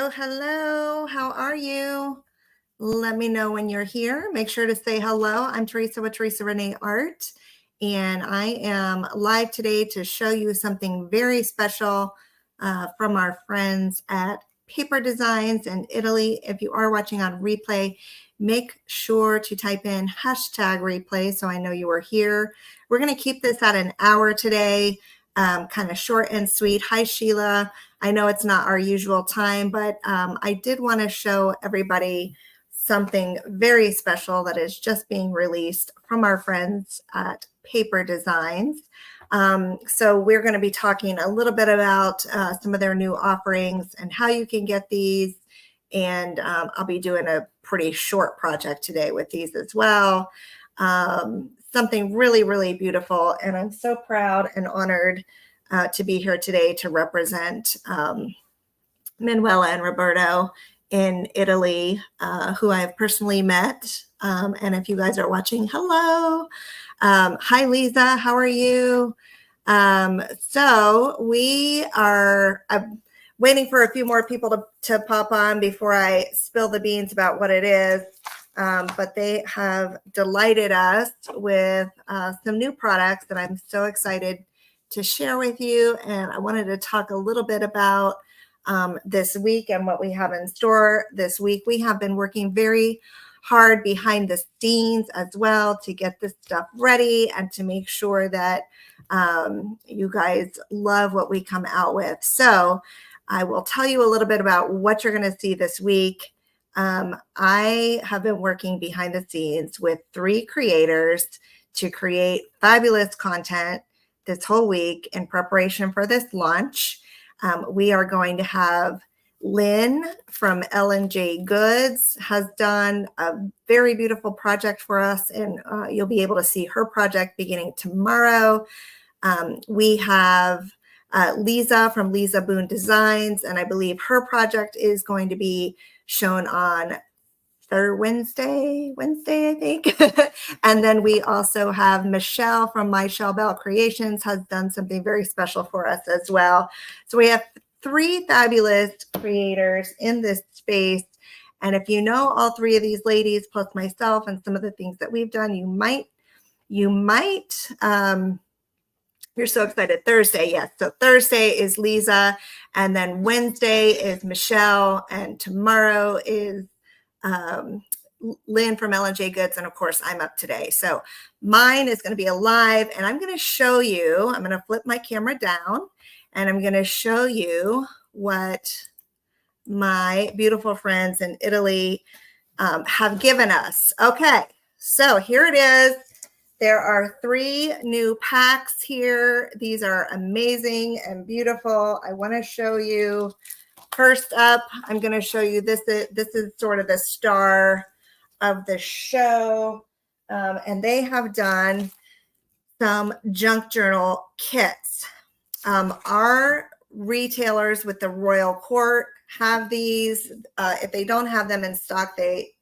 Hello, hello. How are you? Let me know when you're here. Make sure to say hello. I'm Teresa with Teresa Renee Art, and I am live today to show you something very special from our friends at Paper Designs in Italy. If you are watching on replay, make sure to type in hashtag replay so I know you are here. We're going to keep this at an hour today, kind of short and sweet. Hi, Sheila. I know it's not our usual time, but I did want to show everybody something very special that is just being released from our friends at Paper Designs. So we're going to be talking a little bit about some of their new offerings and how you can get these. And I'll be doing a pretty short project today with these as well. Something really, really beautiful. And I'm so proud and honored to be here today to represent Manuela and Roberto in Italy, who I have personally met. And if you guys are watching, hello. Hi, Lisa. How are you? So we are waiting for a few more people to pop on before I spill the beans about what it is. But they have delighted us with some new products that I'm so excited to share with you. And I wanted to talk a little bit about this week and what we have in store this week. We have been working very hard behind the scenes as well to get this stuff ready and to make sure that you guys love what we come out with. So I will tell you a little bit about what you're going to see this week. I have been working behind the scenes with 3 creators to create fabulous content this whole week in preparation for this launch. We are going to have Lynn from L&J Goods has done a very beautiful project for us, and you'll be able to see her project beginning tomorrow. We have Lisa from Lisa Boone Designs, and I believe her project is going to be shown on Wednesday, I think. And then we also have Michelle from My Shell Bell Creations has done something very special for us as well. So we have 3 fabulous creators in this space. And if you know all 3 of these ladies, plus myself and some of the things that we've done, you might, you're so excited. Thursday, yes. So Thursday is Lisa, and then Wednesday is Michelle, and tomorrow is Lynn from L&J Goods, and of course I'm up today. So mine is going to be a live, and I'm going to show you, I'm going to flip my camera down, and I'm going to show you what my beautiful friends in Italy have given us. Okay, so here it is. There are 3 new packs here. These are amazing and beautiful. I want to show you. First up, I'm going to show you this. This is sort of the star of the show. And they have done some junk journal kits. Our retailers with the Royal Court have these. If they don't have them in stock, they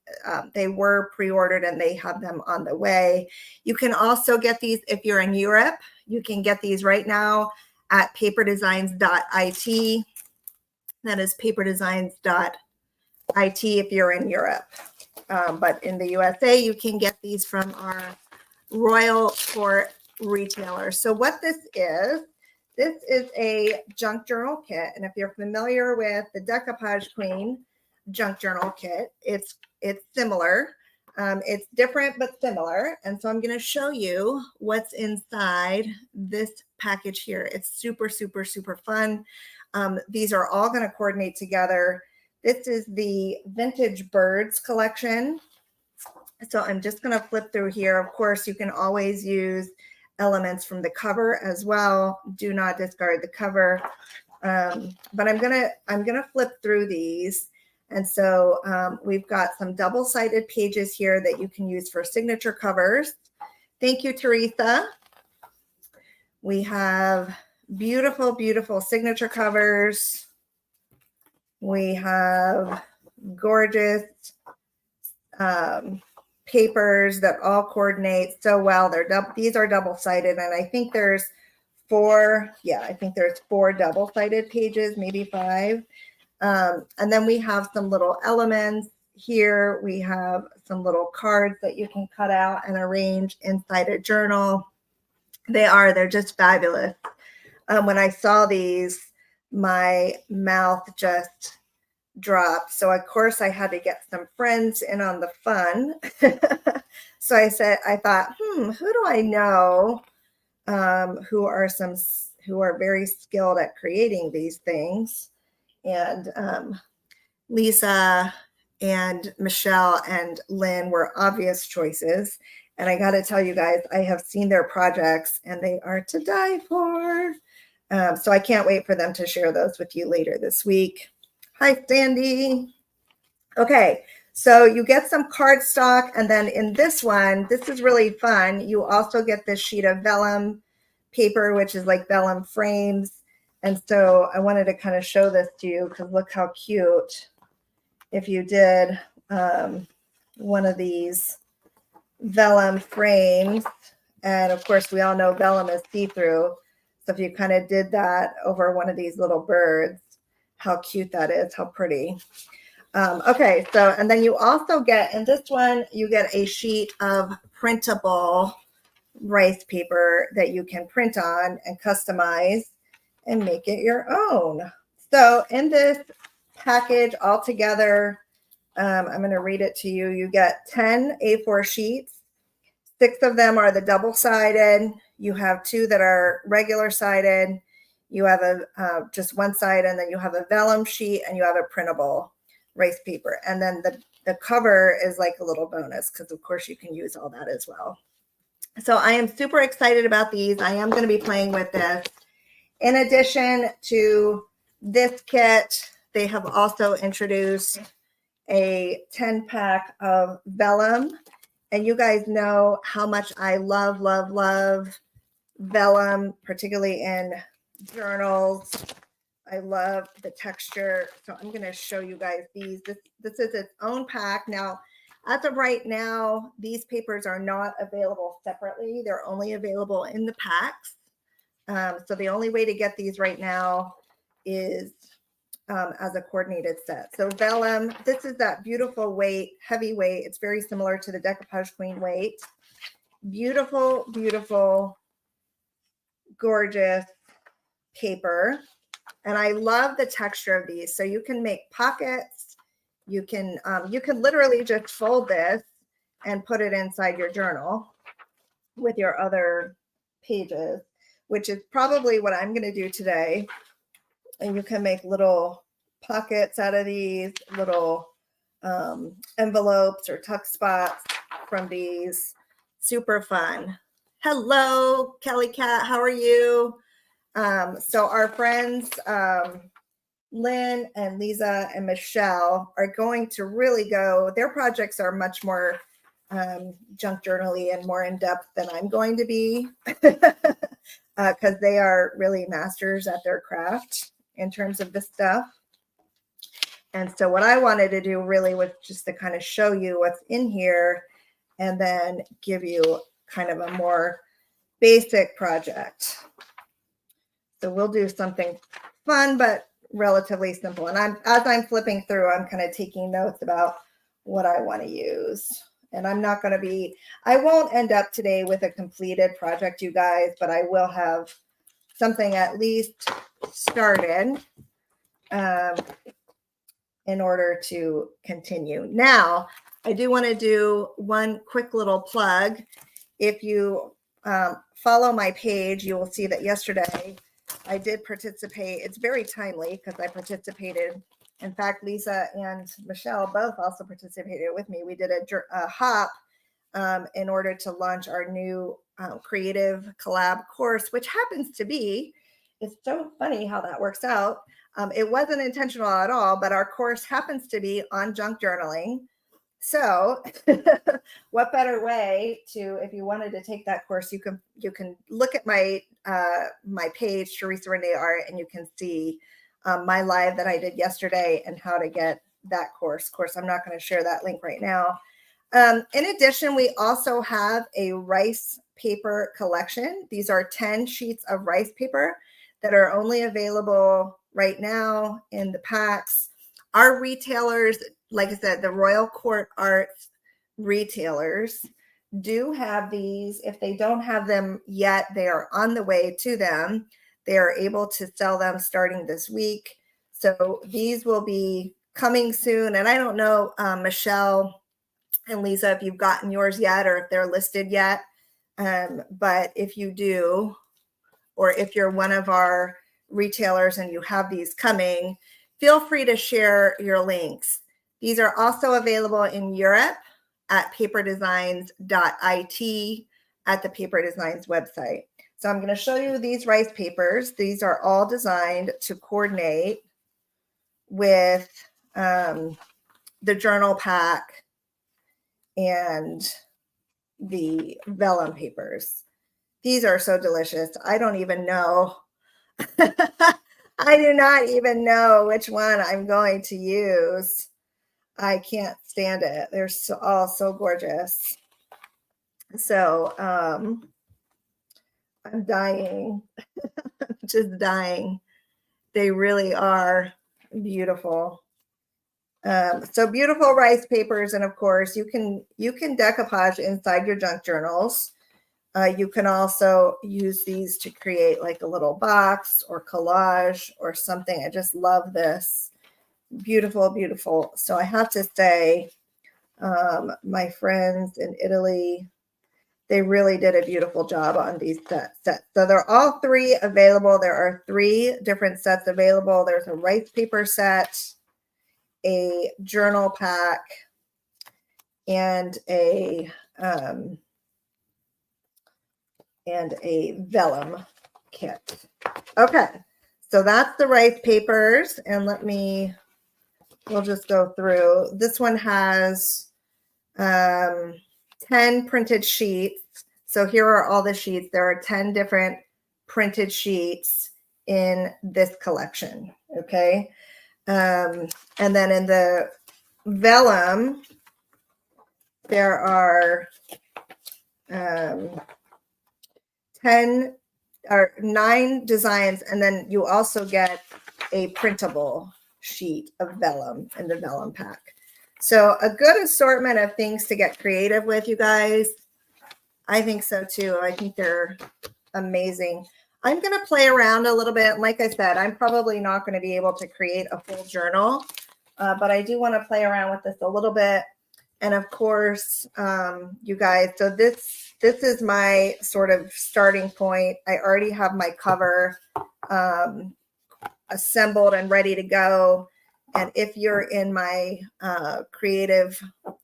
were pre-ordered and they have them on the way. You can also get these if you're in Europe. You can get these right now at paperdesigns.it. That is paperdesigns.it if you're in Europe. But in the USA, you can get these from our Royal Court retailer. So what this is a junk journal kit. And if you're familiar with the Decoupage Queen junk journal kit, it's similar. It's different, but similar. And so I'm going to show you what's inside this package here. It's super, super, super fun. These are all going to coordinate together. This is the Vintage Birds collection. So I'm just going to flip through here. Of course, you can always use elements from the cover as well. Do not discard the cover. But I'm gonna flip through these. And so we've got some double-sided pages here that you can use for signature covers. Thank you, Teresa. We have beautiful, beautiful signature covers. We have gorgeous papers that all coordinate so well. These are double-sided, and I think there's 4 double-sided pages, maybe 5. And then we have some little elements here. We have some little cards that you can cut out and arrange inside a journal. They're just fabulous. When I saw these, my mouth just dropped. So of course I had to get some friends in on the fun. So I thought, who do I know who are very skilled at creating these things? And Lisa and Michelle and Lynn were obvious choices. And I got to tell you guys, I have seen their projects and they are to die for. So I can't wait for them to share those with you later this week. Hi, Sandy. Okay, so you get some cardstock, and then in this one, this is really fun. You also get this sheet of vellum paper, which is like vellum frames. And so I wanted to kind of show this to you because look how cute. If you did one of these vellum frames, and of course we all know vellum is see-through. So if you kind of did that over one of these little birds, how cute that is, how pretty. Okay, so, and then you also get, in this one, you get a sheet of printable rice paper that you can print on and customize and make it your own. So in this package altogether, I'm going to read it to you. You get 10 A4 sheets. 6 of them are the double-sided. You have 2 that are regular-sided. You have just one side, and then you have a vellum sheet, and you have a printable rice paper. And then the cover is like a little bonus because, of course, you can use all that as well. So I am super excited about these. I am going to be playing with this. In addition to this kit, they have also introduced a 10-pack of vellum. And you guys know how much I love, love, love vellum, particularly in journals. I love the texture. So I'm going to show you guys these. This is its own pack. Now, as of right now, these papers are not available separately. They're only available in the packs. So the only way to get these right now is as a coordinated set. So vellum, this is that beautiful weight, heavy weight. It's very similar to the Decoupage Queen weight. Beautiful, beautiful, gorgeous paper. And I love the texture of these. So you can make pockets. You can literally just fold this and put it inside your journal with your other pages, which is probably what I'm going to do today. And you can make little pockets out of these, little envelopes or tuck spots from these. Super fun. Hello, Kelly Cat. How are you? So our friends, Lynn and Lisa and Michelle, are going to really go. Their projects are much more junk journal-y and more in-depth than I'm going to be because they are really masters at their craft in terms of this stuff. And so what I wanted to do really was just to kind of show you what's in here and then give you kind of a more basic project. So we'll do something fun, but relatively simple. And as I'm flipping through, I'm kind of taking notes about what I want to use. And I'm not going to I won't end up today with a completed project, you guys, but I will have something at least started in order to continue. Now, I do want to do one quick little plug. If you follow my page, you will see that yesterday I did participate. It's very timely because I participated. In fact, Lisa and Michelle both also participated with me. We did a hop in order to launch our new creative collab course, which happens to be, it's so funny how that works out. It wasn't intentional at all, but our course happens to be on junk journaling. So what better way to, if you wanted to take that course, you can look at my my page, Teresa Renee Art, and you can see my live that I did yesterday and how to get that course. Of course, I'm not going to share that link right now. In addition, we also have a rice paper collection. These are 10 sheets of rice paper that are only available right now in the packs. our retailers, like I said, the Royal Court Arts retailers do have these. If they don't have them yet, they are on the way to them. They are able to sell them starting this week. So these will be coming soon. And I don't know, Michelle and Lisa, if you've gotten yours yet or if they're listed yet. But if you do, or if you're one of our retailers and you have these coming, feel free to share your links. These are also available in Europe at paperdesigns.it at the Paper Designs website. So I'm going to show you these rice papers. These are all designed to coordinate with the journal pack and the vellum papers. These are so delicious. I don't even know. I do not even know which one I'm going to use. I can't stand it. They're all so gorgeous. So I'm dying, just dying. They really are beautiful. So beautiful rice papers, and of course you can decoupage inside your junk journals. You can also use these to create like a little box or collage or something. I just love this. Beautiful, beautiful. So I have to say, my friends in Italy, they really did a beautiful job on these sets. So they're all three available. There are 3 different sets available. There's a rice paper set, a journal pack, and a vellum kit. Okay, so that's the rice papers, and we'll just go through. This one has 10 printed sheets. So here are all the sheets. There are 10 different printed sheets in this collection, okay? And then in the vellum, there are 9 designs, and then you also get a printable sheet of vellum in the vellum pack. So a good assortment of things to get creative with, you guys. I think so too. I think they're amazing. I'm going to play around a little bit. Like I said, I'm probably not going to be able to create a full journal, but I do want to play around with this a little bit. And of course, you guys, so this is my sort of starting point. I already have my cover assembled and ready to go. And if you're in my creative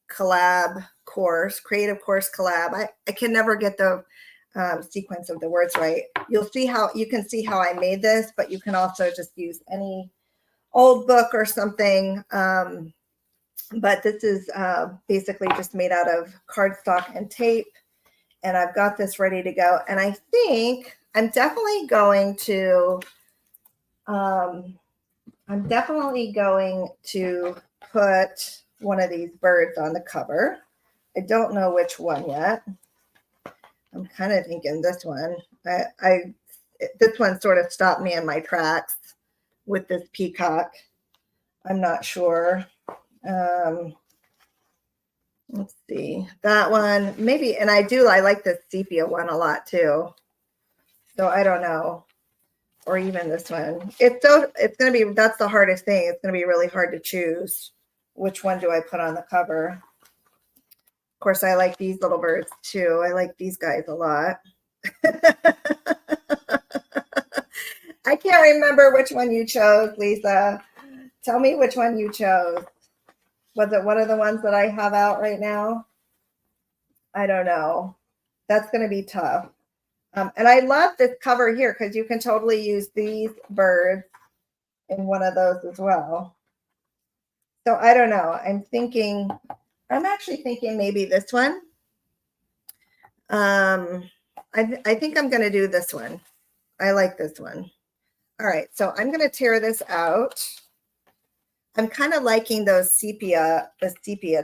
course collab, I can never get the sequence of the words right. You can see how I made this, but you can also just use any old book or something. But this is basically just made out of cardstock and tape. And I've got this ready to go. And I think I'm definitely going to put one of these birds on the cover. I don't know which one yet. I'm kind of thinking this one. This one sort of stopped me in my tracks with this peacock. I'm not sure. Let's see, that one maybe. And I like the sepia one a lot too. So I don't know. Or even this one. That's the hardest thing. It's going to be really hard to choose which one do I put on the cover. Of course, I like these little birds too. I like these guys a lot. I can't remember which one you chose, Lisa. Tell me which one you chose. Was it one of the ones that I have out right now? I don't know. That's going to be tough. And I love this cover here because you can totally use these birds in one of those as well. So I don't know. I'm actually thinking maybe this one. I think I'm going to do this one. I like this one. All right. So I'm going to tear this out. I'm kind of liking the sepia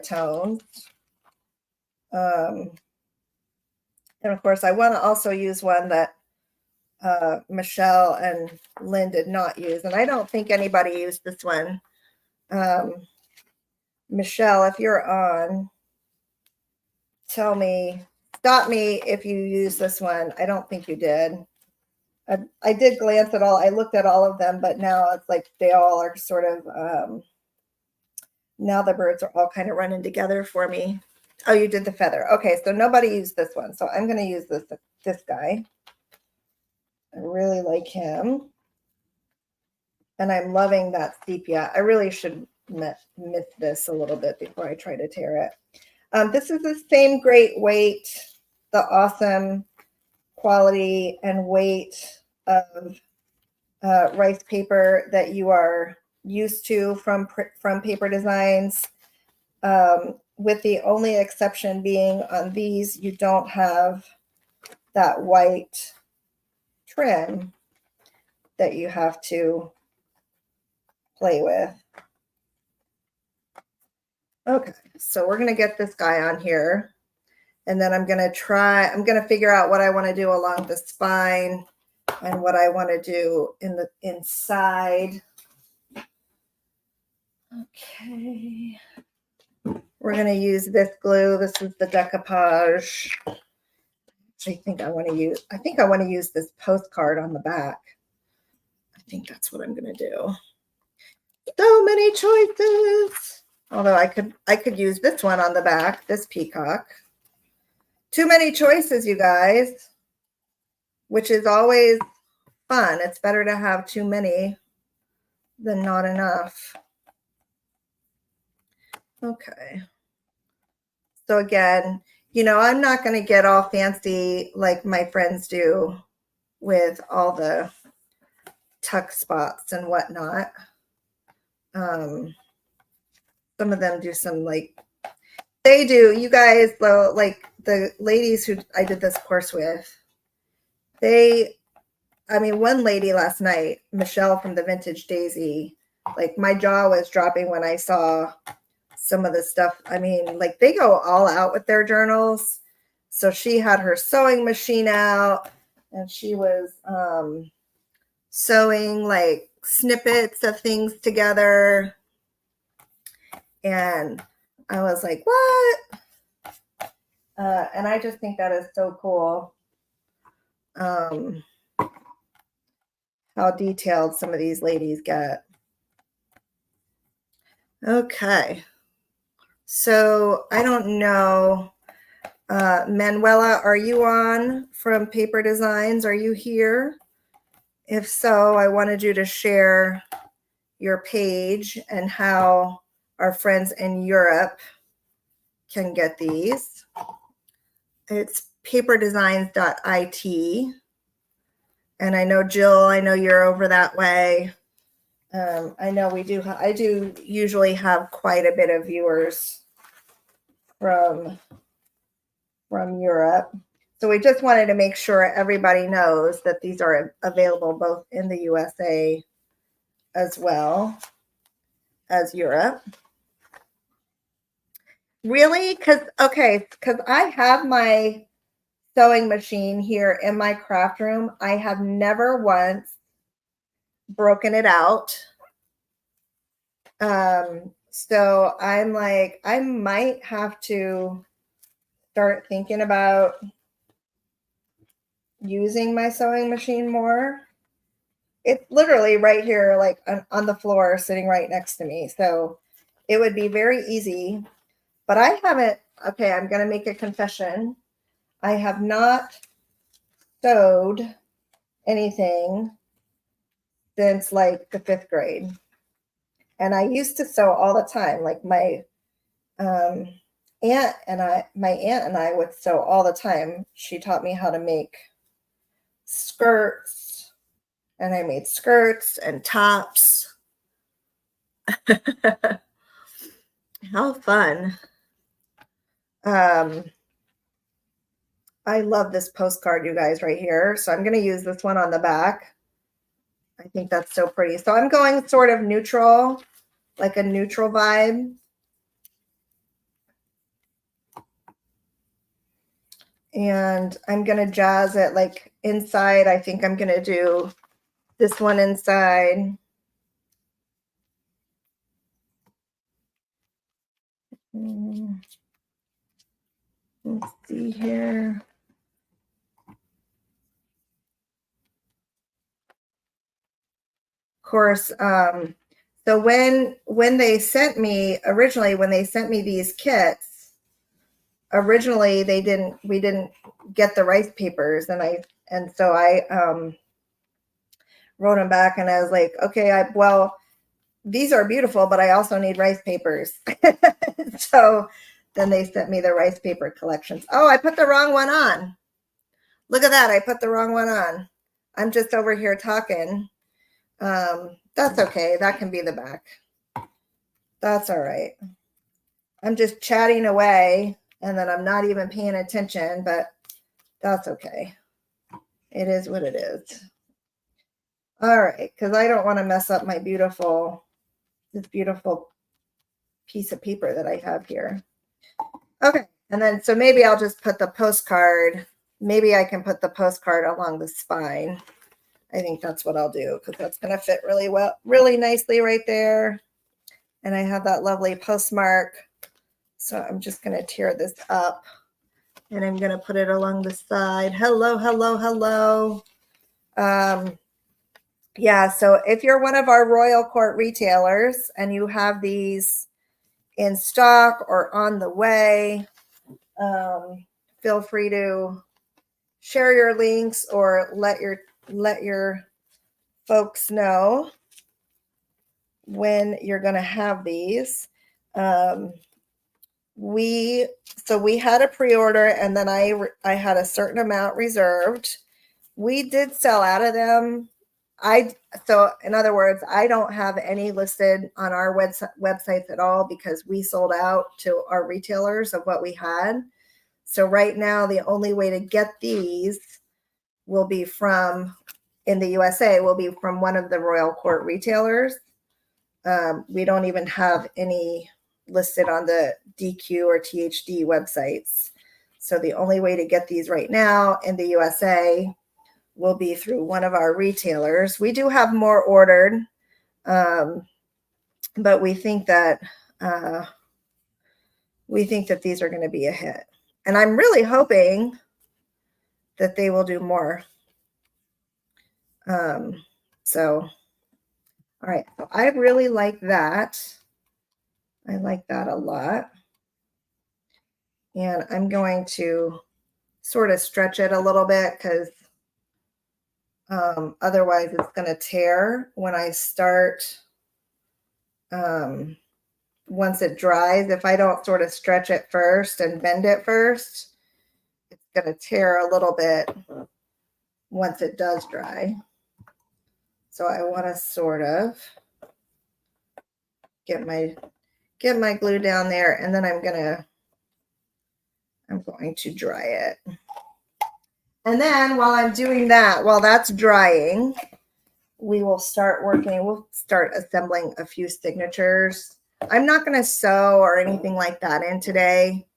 tones. And of course, I want to also use one that Michelle and Lynn did not use. And I don't think anybody used this one Michelle, if you're on, tell me, stop me if you use this one. I don't think you did. I did glance at all. I looked at all of them, but now it's like they all are sort of, now the birds are all kind of running together for me. Oh, you did the feather. Okay, so nobody used this one. So I'm going to use this guy. I really like him. And I'm loving that sepia. I really should miss this a little bit before I try to tear it. This is the same great weight, the awesome quality and weight of rice paper that you are used to from Paper Designs, with the only exception being on these, you don't have that white trim that you have to play with. Okay, so we're going to get this guy on here, and then I'm going to figure out what I want to do along the spine and what I want to do in the inside. Okay. We're going to use this glue. This is the decoupage. I think I want to use this postcard on the back. I think that's what I'm going to do. So many choices. Although I could use this one on the back, this peacock. Too many choices, you guys, which is always fun. It's better to have too many than not enough. Okay. So again, you know, I'm not going to get all fancy like my friends do with all the tuck spots and whatnot. Some of them do some they do, you guys, though, like the ladies who I did this course with, one lady last night, Michelle from the Vintage Daisy, like my jaw was dropping when I saw some of the stuff. I mean, like they go all out with their journals. So she had her sewing machine out and she was sewing like snippets of things together. And I was like, what? And I just think that is so cool. How detailed some of these ladies get. Okay. So I don't know. Manuela, are you on from Paper Designs? Are you here? If so, I wanted you to share your page and how our friends in Europe can get these. It's paperdesigns.it. And I know, Jill, I know you're over that way. I know I do usually have quite a bit of viewers from Europe. So we just wanted to make sure everybody knows that these are available both in the USA as well as Europe. Really? Because I have my sewing machine here in my craft room. I have never once broken it out. So I'm like, I might have to start thinking about using my sewing machine more. It's literally right here, like on the floor, sitting right next to me. So it would be very easy, but I haven't. Okay, I'm going to make a confession. I have not sewed anything since like the 5th grade. And I used to sew all the time. Like my aunt and I would sew all the time. She taught me how to make skirts, and I made skirts and tops. How fun. I love this postcard, you guys, right here. So I'm going to use this one on the back. I think that's so pretty. So I'm going sort of neutral, like a neutral vibe. And I'm going to jazz it like inside. I think I'm going to do this one inside. Let's see here. Of course, so when they sent me originally, when they sent me these kits, originally we didn't get the rice papers, and so I wrote them back and I was like, okay, well, these are beautiful, but I also need rice papers. So then they sent me the rice paper collections. Oh, I put the wrong one on. Look at that. I put the wrong one on. I'm just over here talking. That's okay. That can be the back. That's all right. I'm just chatting away and then I'm not even paying attention, but that's okay. It is what it is. All right, because I don't want to mess up my this beautiful piece of paper that I have here. Okay, and then so maybe I'll just put the postcard. Maybe I can put the postcard along the spine. I think that's what I'll do because that's going to fit really well, really nicely right there. And I have that lovely postmark. So I'm just going to tear this up and I'm going to put it along the side. Hello, hello, hello. Yeah, so if you're one of our Royal Court retailers and you have these in stock or on the way, feel free to share your links or let your folks know when you're going to have these. We had a pre-order and then I had a certain amount reserved. We did sell out of them. So in other words, I don't have any listed on our websites at all because we sold out to our retailers of what we had. So right now, the only way to get these will be in the USA, will be from one of the Royal Court retailers. We don't even have any listed on the DQ or THD websites. So the only way to get these right now in the USA will be through one of our retailers. We do have more ordered, but we think that these are going to be a hit. And I'm really hoping that they will do more. So, all right. So I really like that. I like that a lot. And I'm going to sort of stretch it a little bit because otherwise it's going to tear when I start. Once it dries, if I don't sort of stretch it first and bend it first, it's going to tear a little bit once it does dry. So I want to sort of get my glue down there, and then I'm going to dry it. And then while I'm doing that, while that's drying, we'll start assembling a few signatures. I'm not going to sew or anything like that in today.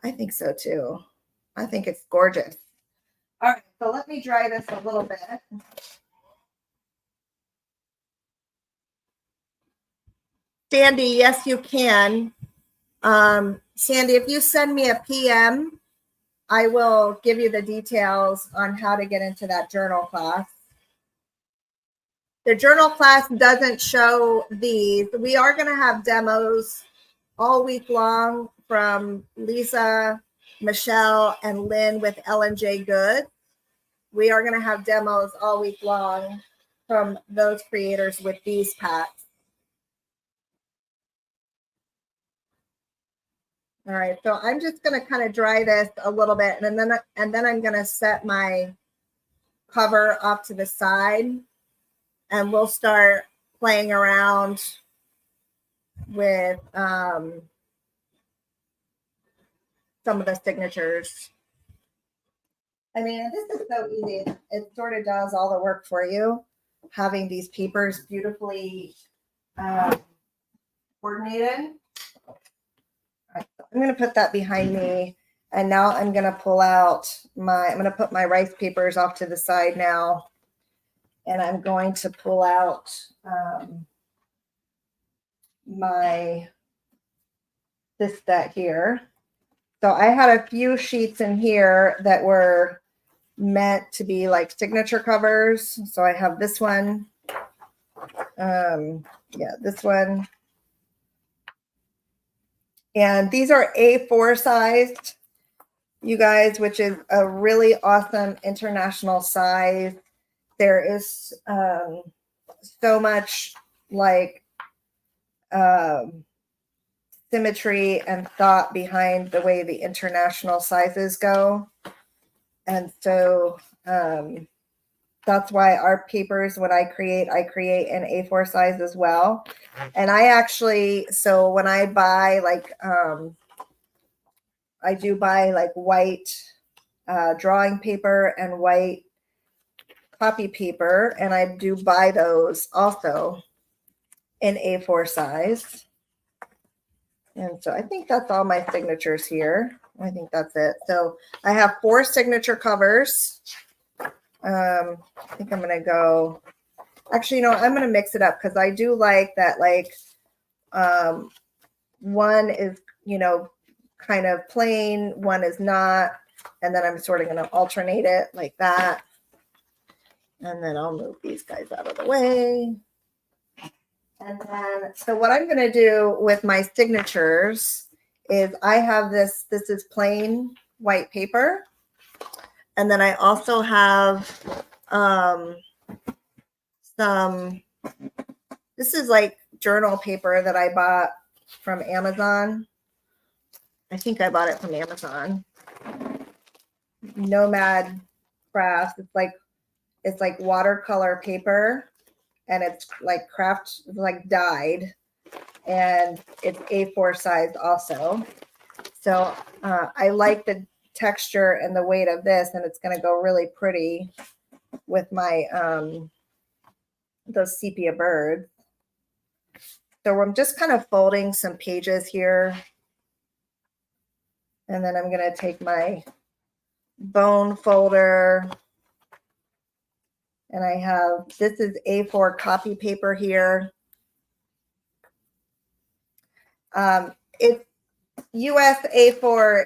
I think so too. I think it's gorgeous. All right, so let me dry this a little bit. Sandy, yes, you can. Sandy, if you send me a PM, I will give you the details on how to get into that journal class. The journal class doesn't show these. We are going to have demos all week long from Lisa, Michelle, and Lynn with L&J Good. We are going to have demos all week long from those creators with these packs. All right, so I'm just going to kind of dry this a little bit, and then I'm going to set my cover off to the side, and we'll start playing around with some of the signatures. I mean, this is so easy. It sort of does all the work for you, having these papers beautifully coordinated. All right, so I'm going to put that behind me. And now I'm going to I'm going to put my rice papers off to the side now. And I'm going to pull out my this set here. So I had a few sheets in here that were meant to be like signature covers. So I have this one. Yeah, this one. And these are A4 sized, you guys, which is a really awesome international size. There is so much like symmetry and thought behind the way the international sizes go. And so that's why our papers, when I create in A4 size as well. And I actually, so when I buy like, I do buy like white drawing paper and white copy paper, and I do buy those also in A4 size. And so I think that's all my signatures here. I think that's it. So I have 4 signature covers. I think I'm going to go, actually, you know, I'm going to mix it up because I do like that, like, one is, you know, kind of plain, one is not, and then I'm sort of going to alternate it like that. And then I'll move these guys out of the way. And then, so what I'm going to do with my signatures is I have this is plain white paper. And then I also have some, this is like journal paper that I bought from Amazon. I think I bought it from Amazon. Nomad Crafts. It's like watercolor paper, and it's like craft, like dyed, and it's A4 size also. So I like the texture and the weight of this, and it's going to go really pretty with my those sepia birds. So I'm just kind of folding some pages here, and then I'm going to take my bone folder, and I have, this is A4 copy paper here. It's US A4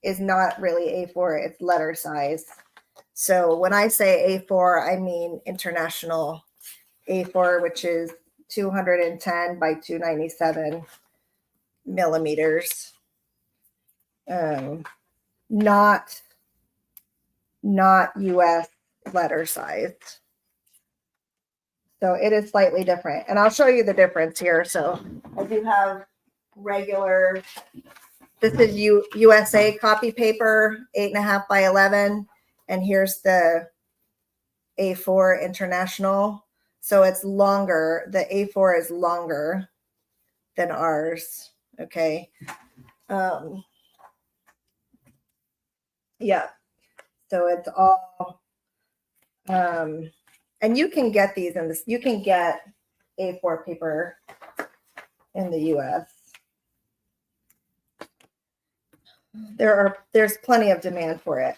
is not really A4, it's letter size. So when I say A4, I mean international A4, which is 210 by 297 millimeters. Not US letter size. So it is slightly different. And I'll show you the difference here. So I do have regular, this is USA copy paper, 8.5 by 11. And here's the A4 international. So it's longer. The A4 is longer than ours. Okay. Yeah. So it's all, and you can get these in this, you can get A4 paper in the US. There's plenty of demand for it.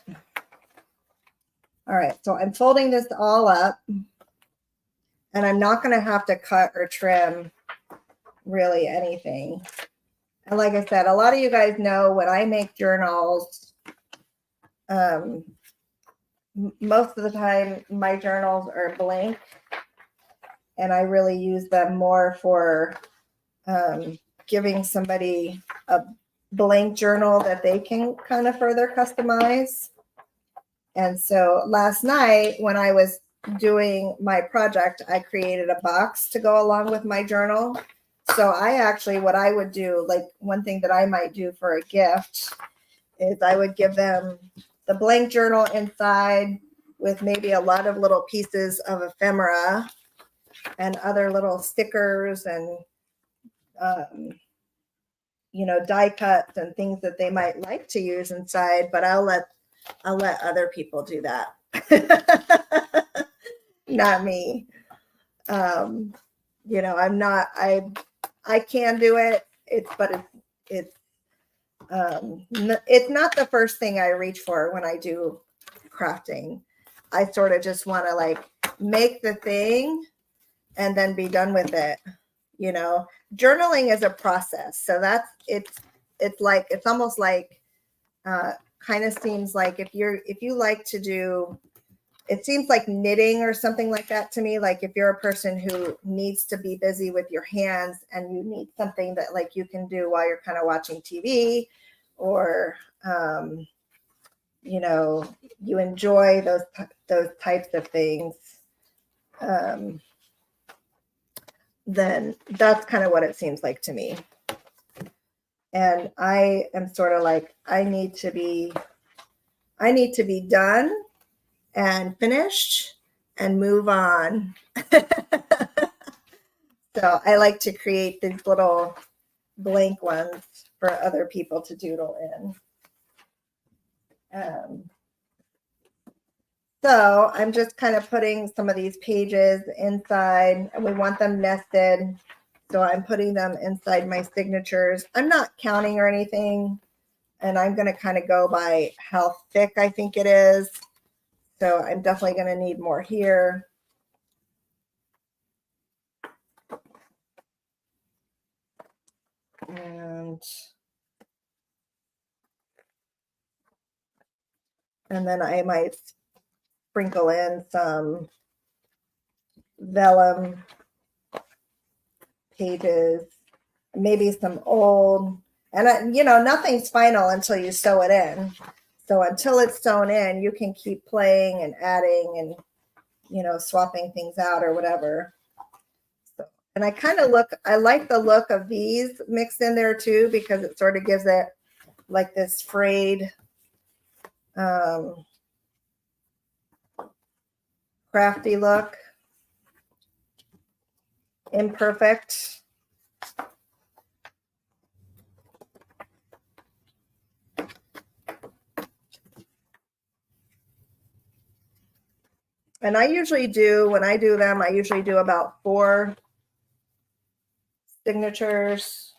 All right, so I'm folding this all up, and I'm not going to have to cut or trim really anything. And like I said, a lot of you guys know when I make journals, most of the time my journals are blank, and I really use them more for giving somebody a blank journal that they can kind of further customize. And so last night when I was doing my project, I created a box to go along with my journal. So I actually, what I would do, like one thing that I might do for a gift is I would give them the blank journal inside with maybe a lot of little pieces of ephemera and other little stickers and, you know, die cuts and things that they might like to use inside, but I'll let other people do that. Not me. You know, I can do it. It's not the first thing I reach for when I do crafting. I sort of just want to like make the thing and then be done with it, you know, journaling is a process. So it's almost like, kind of seems like if you like to do, it seems like knitting or something like that to me. Like if you're a person who needs to be busy with your hands and you need something that like you can do while you're kind of watching TV, or, you know, you enjoy those types of things, then that's kind of what it seems like to me. And I am sort of like, I need to be done and finished and move on. So I like to create these little blank ones for other people to doodle in. So I'm just kind of putting some of these pages inside, and we want them nested. So I'm putting them inside my signatures. I'm not counting or anything, and I'm going to kind of go by how thick I think it is. So I'm definitely going to need more here. And then I might sprinkle in some vellum pages, maybe some old, and you know, nothing's final until you sew it in. So until it's sewn in, you can keep playing and adding and, you know, swapping things out or whatever. So, and I like the look of these mixed in there too, because it sort of gives it like this frayed, crafty look, imperfect. And I usually do, when I do them, I usually do about 4 signatures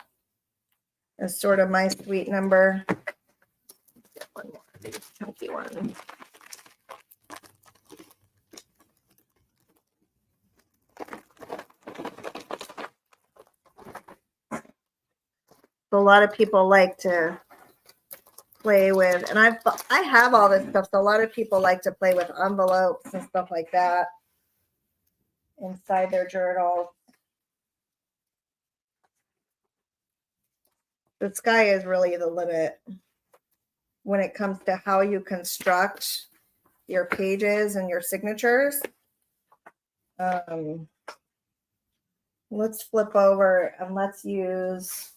as sort of my sweet number. Get one more of these chunky ones. So a lot of people like to play with, and I have all this stuff. So a lot of people like to play with envelopes and stuff like that inside their journals. The sky is really the limit when it comes to how you construct your pages and your signatures. Let's flip over and let's use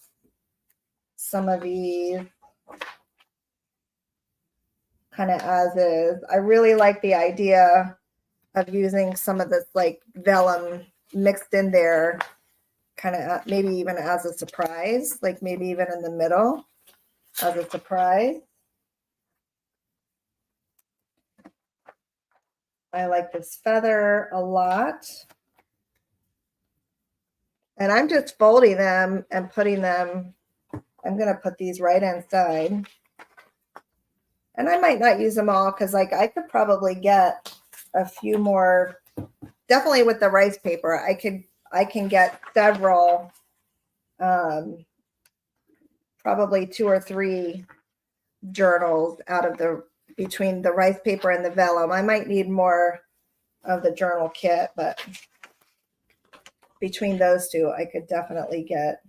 some of these kind of as is. I really like the idea of using some of this like vellum mixed in there, kind of maybe even as a surprise, like maybe even in the middle as a surprise. I like this feather a lot. And I'm just folding them and putting them, I'm going to put these right inside. And I might not use them all because like I could probably get a few more, definitely with the rice paper. I can get several, probably 2 or 3 journals out of between the rice paper and the vellum. I might need more of the journal kit, but between those 2, I could definitely get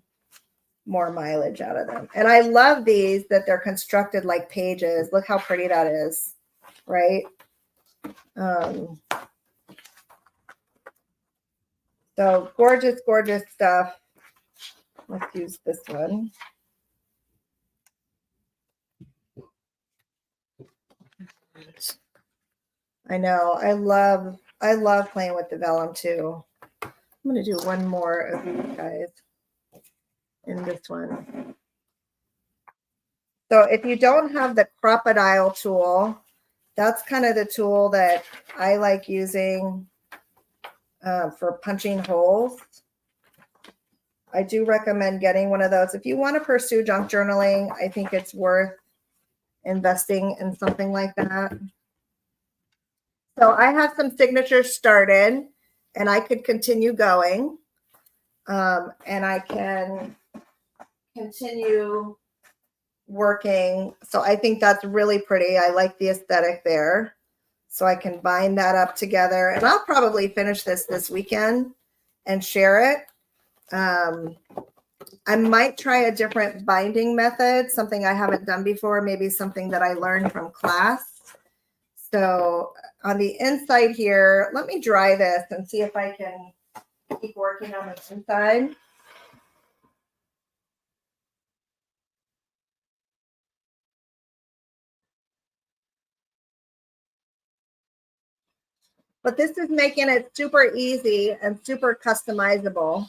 more mileage out of them. And I love these that they're constructed like pages. Look how pretty that is, right? So gorgeous, gorgeous stuff. Let's use this one. I know, I love playing with the vellum too. I'm going to do one more of these guys in this one. So if you don't have the crocodile tool, that's kind of the tool that I like using for punching holes. I do recommend getting one of those. If you want to pursue junk journaling, I think it's worth investing in something like that. So I have some signatures started and I could continue going. and I can continue working. So I think that's really pretty. I like the aesthetic there. So I can bind that up together, and I'll probably finish this weekend and share it. I might try a different binding method, something I haven't done before, maybe something that I learned from class. So on the inside here, let me dry this and see if I can keep working on the inside. But this is making it super easy and super customizable.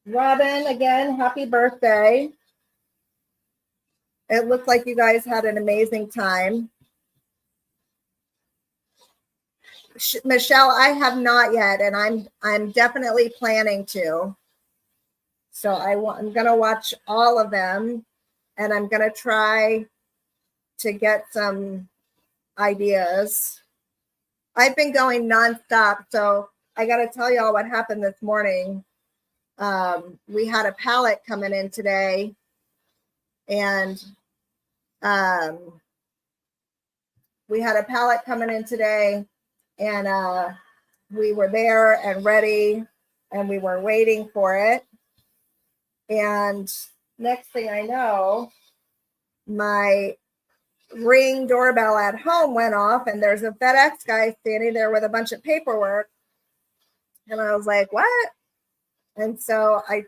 Robin, again, happy birthday. It looked like you guys had an amazing time. Michelle, I have not yet, and I'm definitely planning to. So I'm going to watch all of them, and I'm going to try to get some ideas. I've been going nonstop, so I got to tell y'all what happened this morning. We had a pallet coming in today, and we were there and ready, and we were waiting for it. And next thing I know, my Ring doorbell at home went off, and there's a FedEx guy standing there with a bunch of paperwork. And I was like, what? And so I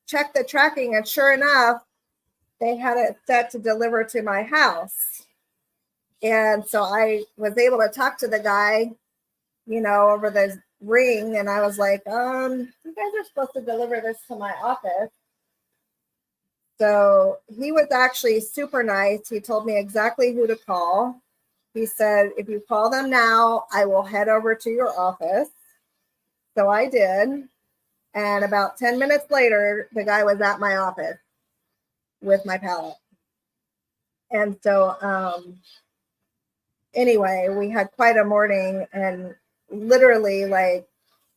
checked the tracking, and sure enough, they had it set to deliver to my house. And so I was able to talk to the guy, over the Ring, and I was like, you guys are supposed to deliver this to my office. So he was actually super nice. He told me exactly who to call. He said, if you call them now, I will head over to your office. So I did. And about 10 minutes later, the guy was at my office with my pallet. And so anyway, we had quite a morning, and literally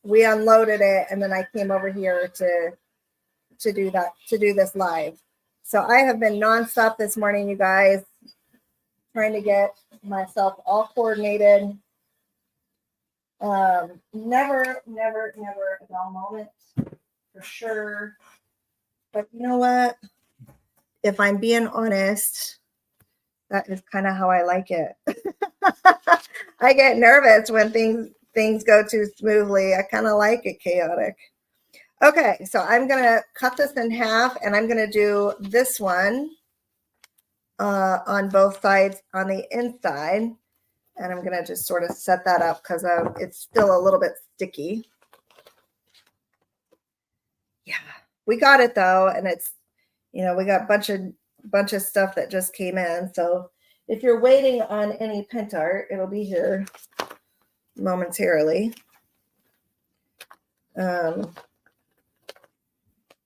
we unloaded it, and then I came over here to do this live. So I have been nonstop this morning, you guys, trying to get myself all coordinated. Never a dull moment, for sure. But you know what? If I'm being honest, that is kind of how I like it. I get nervous when things go too smoothly. I kind of like it chaotic. Okay, so I'm going to cut this in half, and I'm going to do this one on both sides on the inside. And I'm going to just sort of set that up because it's still a little bit sticky. Yeah, we got it though. And it's, we got a bunch of stuff that just came in. So if you're waiting on any print art, it'll be here momentarily.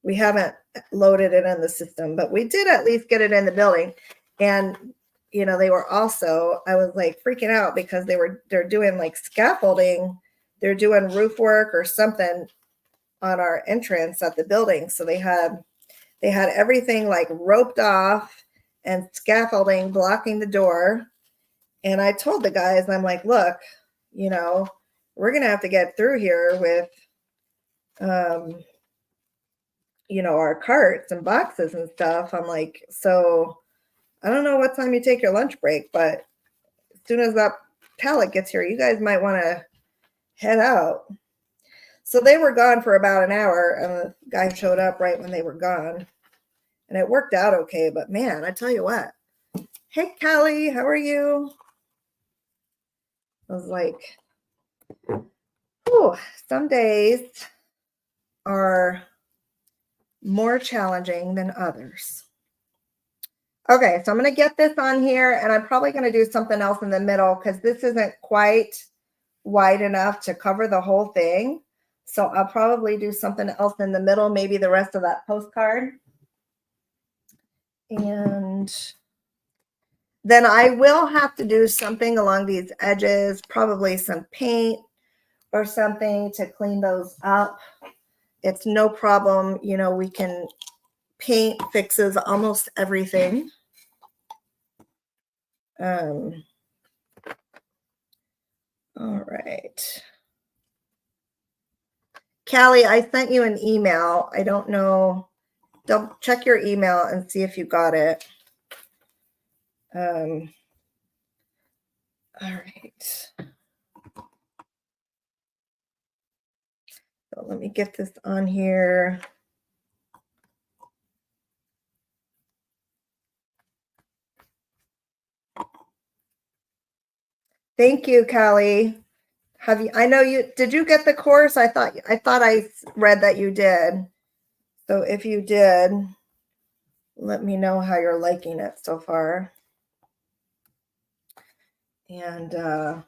We haven't loaded it in the system, but we did at least get it in the building. And, they were also, I was like freaking out because they're doing like scaffolding. They're doing roof work or something on our entrance at the building. So they had everything like roped off and scaffolding blocking the door. And I told the guys, I'm like, look, we're going to have to get through here with, our carts and boxes and stuff. I'm like, so I don't know what time you take your lunch break, but as soon as that pallet gets here, you guys might want to head out. So they were gone for about an hour, and the guy showed up right when they were gone. And it worked out okay, but man, I tell you what. Hey, Callie, how are you? I was like, some days are more challenging than others. Okay, so I'm going to get this on here, and I'm probably going to do something else in the middle because this isn't quite wide enough to cover the whole thing. So I'll probably do something else in the middle, maybe the rest of that postcard. And then I will have to do something along these edges, probably some paint or something to clean those up, it's no problem. You know, we can paint fixes almost everything. All right. Callie, I sent you an email. I don't know. Don't check your email and see if you got it. All right. So let me get this on here. Thank you, Callie. Have you? I know you. Did you get the course? I thought I read that you did. So if you did, let me know how you're liking it so far. And so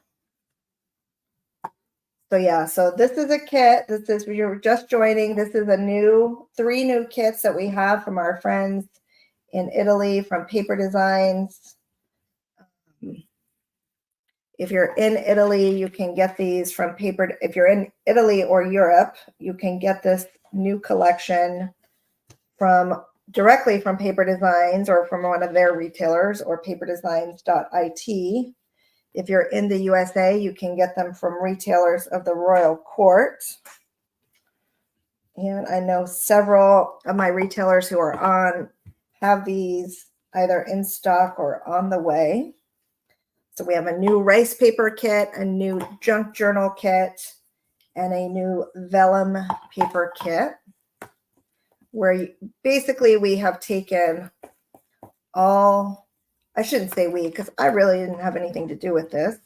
yeah, so this is a kit. This is, you're just joining. This is a new 3 new kits that we have from our friends in Italy from Paper Designs. If you're in Italy, you can get these from Paper. If you're in Italy or Europe, you can get this new collection directly from Paper Designs or from one of their retailers or paperdesigns.it. If you're in the USA, you can get them from retailers of the Royal Court. And I know several of my retailers who are on have these either in stock or on the way. So we have a new rice paper kit, a new junk journal kit, and a new vellum paper kit, where basically we have taken all, I shouldn't say we, because I really didn't have anything to do with this,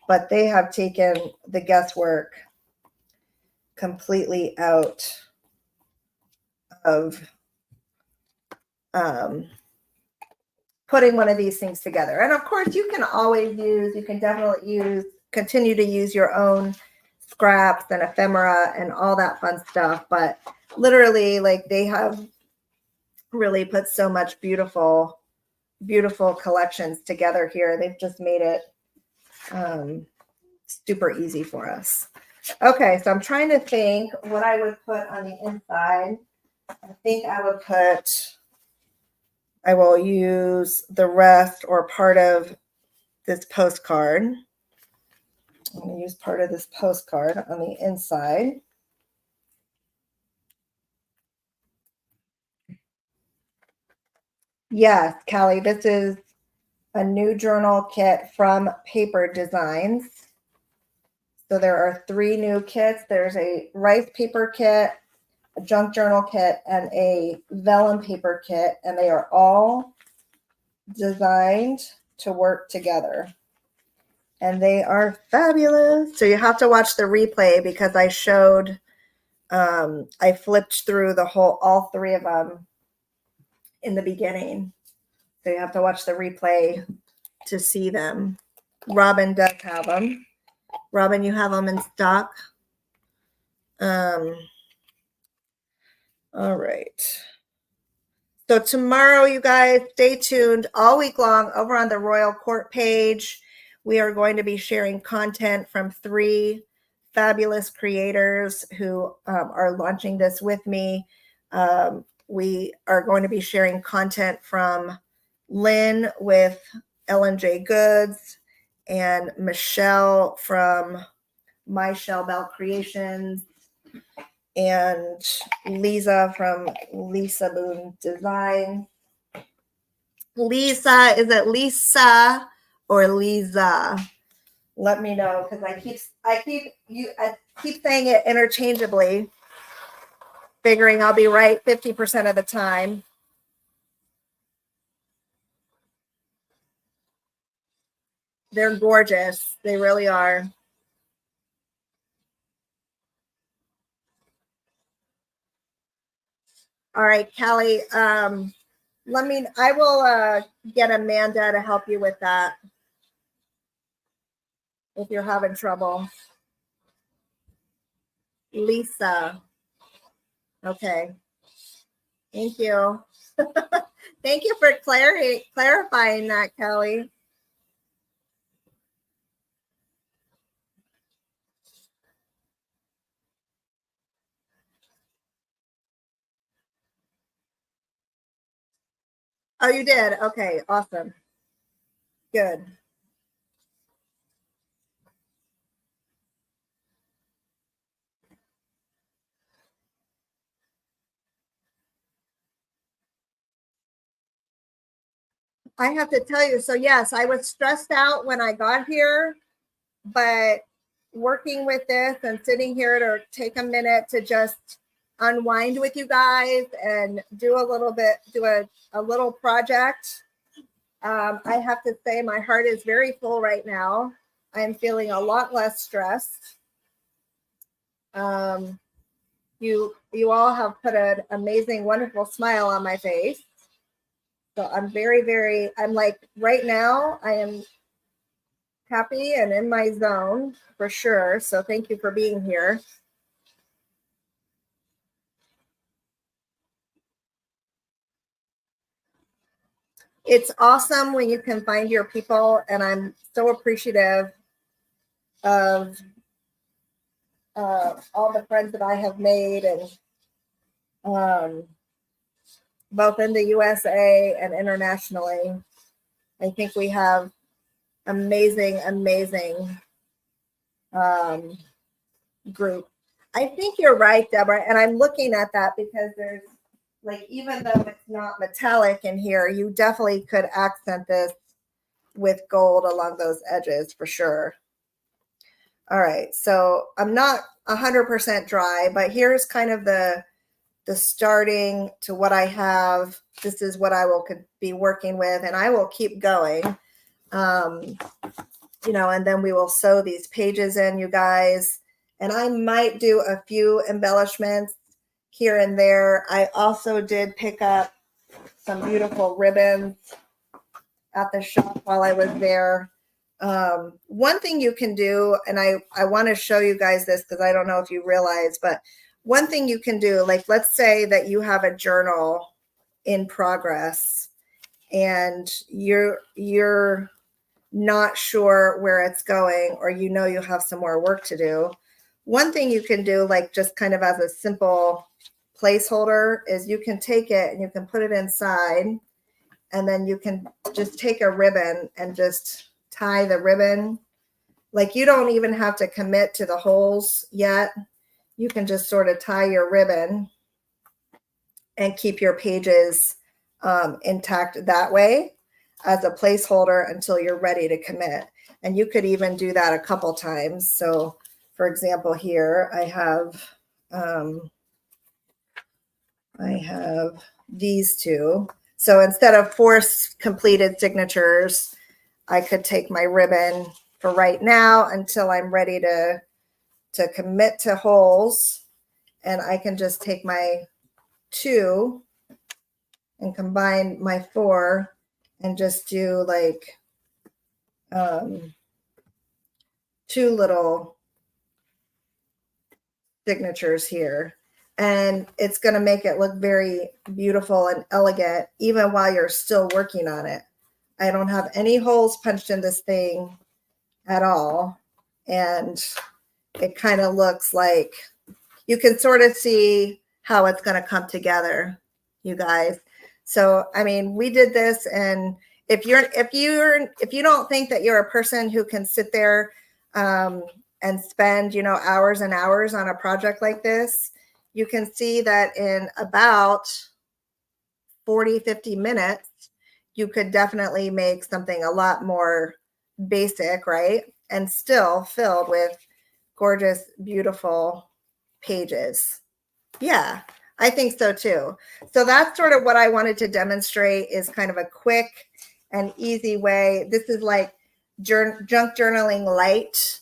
but they have taken the guesswork completely out of putting one of these things together. And of course, you can always use, you can definitely continue to use your own scraps and ephemera and all that fun stuff. But literally, like, they have really put so much beautiful, beautiful collections together here. They've just made it super easy for us. Okay, so I'm trying to think what I would put on the inside. I think I will use the rest or part of this postcard. I'm going to use part of this postcard on the inside. Yes, Callie, this is a new journal kit from Paper Designs. So there are 3 new kits. There's a rice paper kit, a junk journal kit, and a vellum paper kit, and they are all designed to work together. And they are fabulous. So you have to watch the replay because I showed, I flipped through all 3 of them in the beginning. So you have to watch the replay to see them. Robin does have them. Robin, you have them in stock. All right. So tomorrow, you guys, stay tuned all week long over on the Royal Court page. We are going to be sharing content from 3 fabulous creators who are launching this with me. We are going to be sharing content from Lynn with L&J Goods and Michelle from My Shell Bell Creations and Lisa from Lisa Boone Design. Lisa, is it Lisa or Lisa? Let me know because I keep saying it interchangeably, figuring I'll be right 50% of the time. They're gorgeous. They really are. All right, Callie. I will get Amanda to help you with that if you're having trouble. Lisa. Okay. Thank you. Thank you for clarifying that, Kelly. Oh, you did? Okay, awesome. Good. I have to tell you, so yes, I was stressed out when I got here, but working with this and sitting here to take a minute to just unwind with you guys and do a little bit, do a little project. I have to say my heart is very full right now. I'm feeling a lot less stressed. Um, you all have put an amazing, wonderful smile on my face. So I'm I'm like right now, I am happy and in my zone for sure. So thank you for being here. It's awesome when you can find your people, and I'm so appreciative of all the friends that I have made, and um, both in the USA and internationally. I think we have amazing um, group. I think you're right, Deborah, and I'm looking at that because there's like, even though it's not metallic in here, you definitely could accent this with gold along those edges for sure. All right, so I'm not 100% dry, but here's kind of the starting to what I have. This is what I will be working with, and I will keep going. You know, and then we will sew these pages in, you guys. And I might do a few embellishments here and there. I also did pick up some beautiful ribbons at the shop while I was there. One thing you can do, and I want to show you guys this because I don't know if you realize, but one thing you can do, like let's say that you have a journal in progress and you're not sure where it's going, or you know you have some more work to do. One thing you can do, like just kind of as a simple placeholder, is you can take it and you can put it inside, and then you can just take a ribbon and just tie the ribbon. Like you don't even have to commit to the holes yet. You can just sort of tie your ribbon and keep your pages intact that way as a placeholder until you're ready to commit. And you could even do that a couple times. So for example, here I have these two. So instead of 4 completed signatures, I could take my ribbon for right now until I'm ready to commit to holes. And I can just take my 2 and combine my 4 and just do like 2 little signatures here. And it's going to make it look very beautiful and elegant, even while you're still working on it. I don't have any holes punched in this thing at all. And it kind of looks like you can sort of see how it's going to come together, you guys. So, I mean, we did this, and if you don't think that you're a person who can sit there and spend, you know, hours and hours on a project like this, you can see that in about 40-50 minutes, you could definitely make something a lot more basic, right? And still filled with gorgeous, beautiful pages. Yeah, I think so too. So that's sort of what I wanted to demonstrate, is kind of a quick and easy way. This is like junk journaling light.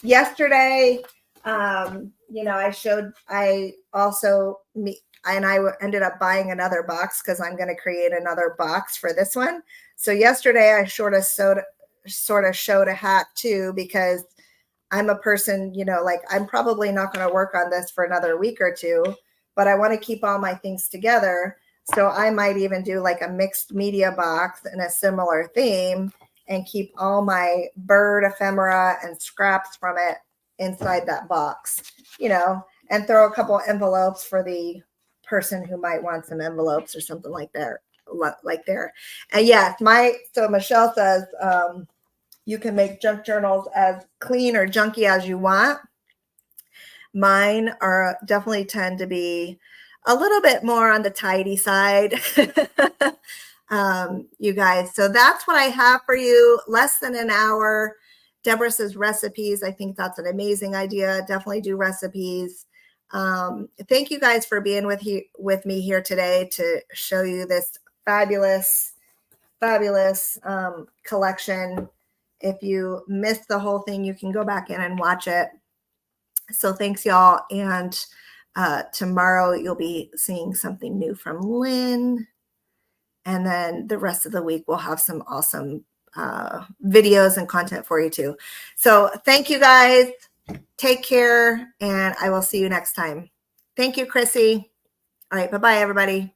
Yesterday, you know, I also and I ended up buying another box because I'm going to create another box for this one. So yesterday I sort of showed a hack too, because I'm a person, you know, like I'm probably not going to work on this for another week or two, but I want to keep all my things together. So I might even do like a mixed media box in a similar theme and keep all my bird ephemera and scraps from it inside that box, you know, and throw a couple envelopes for the person who might want some envelopes or something like that, like there. And yes, so Michelle says, you can make junk journals as clean or junky as you want. Mine are definitely tend to be a little bit more on the tidy side. You guys, so that's what I have for you. Less than an hour. Deborah says recipes. I think that's an amazing idea. Definitely do recipes. Thank you guys for being with me here today to show you this fabulous collection. If you missed the whole thing, you can go back in and watch it. So thanks, y'all. And tomorrow you'll be seeing something new from Lynn. And then the rest of the week, we'll have some awesome videos and content for you too. So thank you guys. Take care. And I will see you next time. Thank you, Chrissy. All right. Bye-bye, everybody.